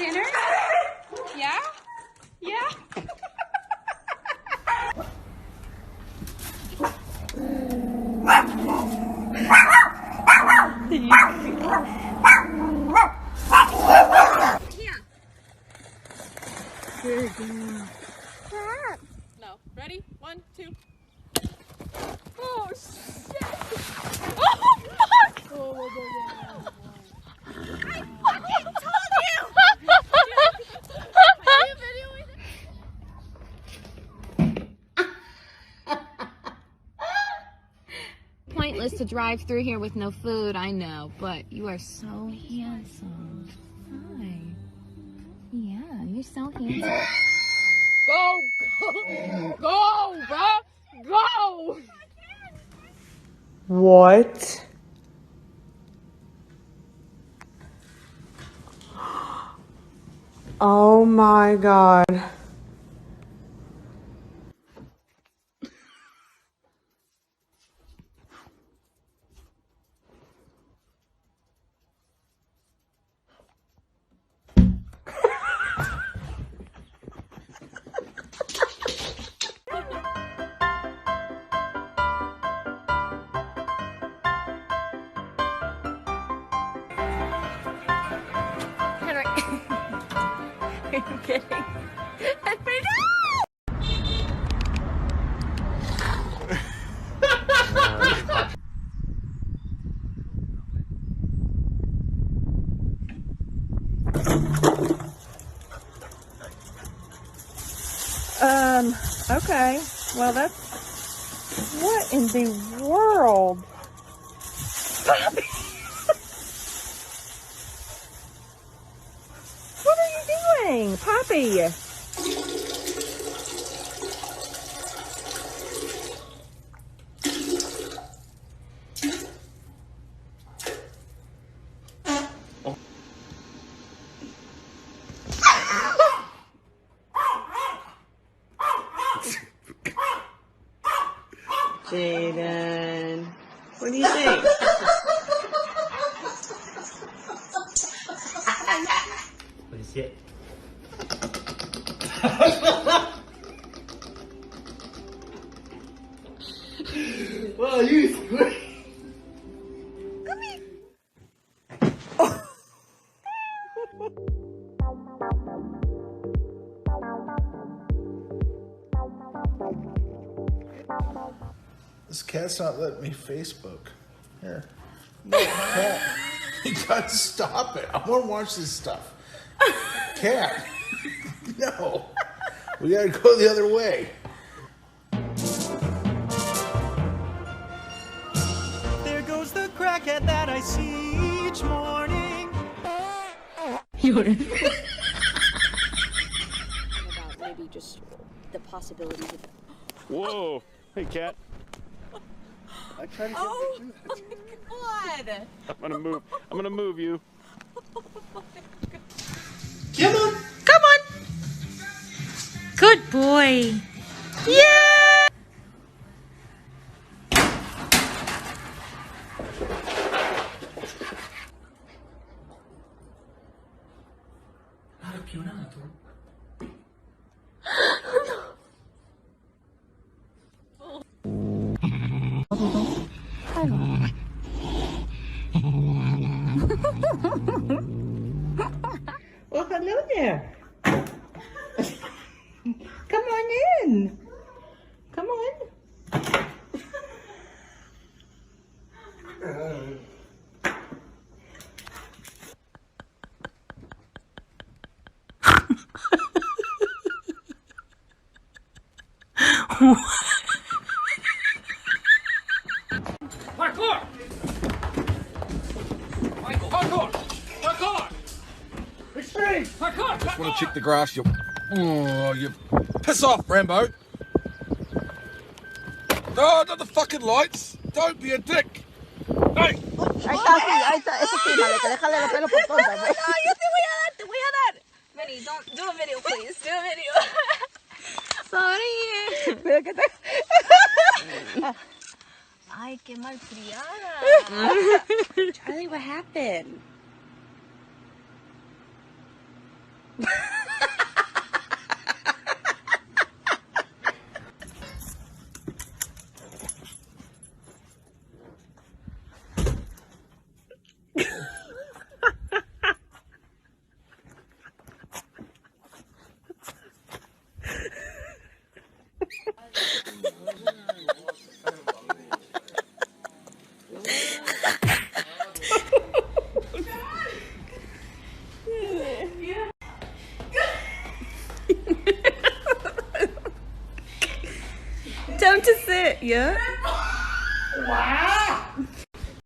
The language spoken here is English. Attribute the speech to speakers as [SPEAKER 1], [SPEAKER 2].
[SPEAKER 1] dinner? Yeah? Yeah? Good girl. No. Ready? 1, 2. Oh, shit! Oh, fuck! Oh, I fucking told you! Are you videoing it? Pointless to drive through here with no food, I know, but you are so handsome. Hi. Yeah, you're so handsome. Go, go, bro, go!
[SPEAKER 2] What? Oh my God.
[SPEAKER 1] Henry. Are you kidding? Henry,
[SPEAKER 2] Okay. Well, that's... What in the world? What are you doing, Poppy? Jaden, what do you think?
[SPEAKER 3] What is it? Well, you squid.
[SPEAKER 4] This cat's not letting me Facebook. Here. No, cat. You gotta stop it. I wanna watch this stuff. Cat. No. We gotta go the other way.
[SPEAKER 5] There goes the crackhead that I see each morning.
[SPEAKER 6] About maybe just the possibilities of it.
[SPEAKER 7] Whoa! Hey, cat.
[SPEAKER 4] I tried to
[SPEAKER 1] oh my God!
[SPEAKER 7] I'm gonna move you.
[SPEAKER 4] Come on.
[SPEAKER 2] Come on. Good boy. Yeah. Well, hello there. Come on in. Come on.
[SPEAKER 7] Parkour! Parkour! Parkour! Extreme! Parkour!
[SPEAKER 8] Just want to check the grass. You piss off, Rambo. No, not the fucking lights. Don't be a dick. Hey.
[SPEAKER 6] Ahí está, eso sí, maleta, déjale la pelo por tonta.
[SPEAKER 1] No, yo te voy a dar. Benny, don't do a video, please. Do a video. Sorry.
[SPEAKER 6] Mira que te...
[SPEAKER 1] Ay, qué malcriada.
[SPEAKER 6] Charlie, what happened?
[SPEAKER 2] Time to sit, yeah?
[SPEAKER 6] Wow.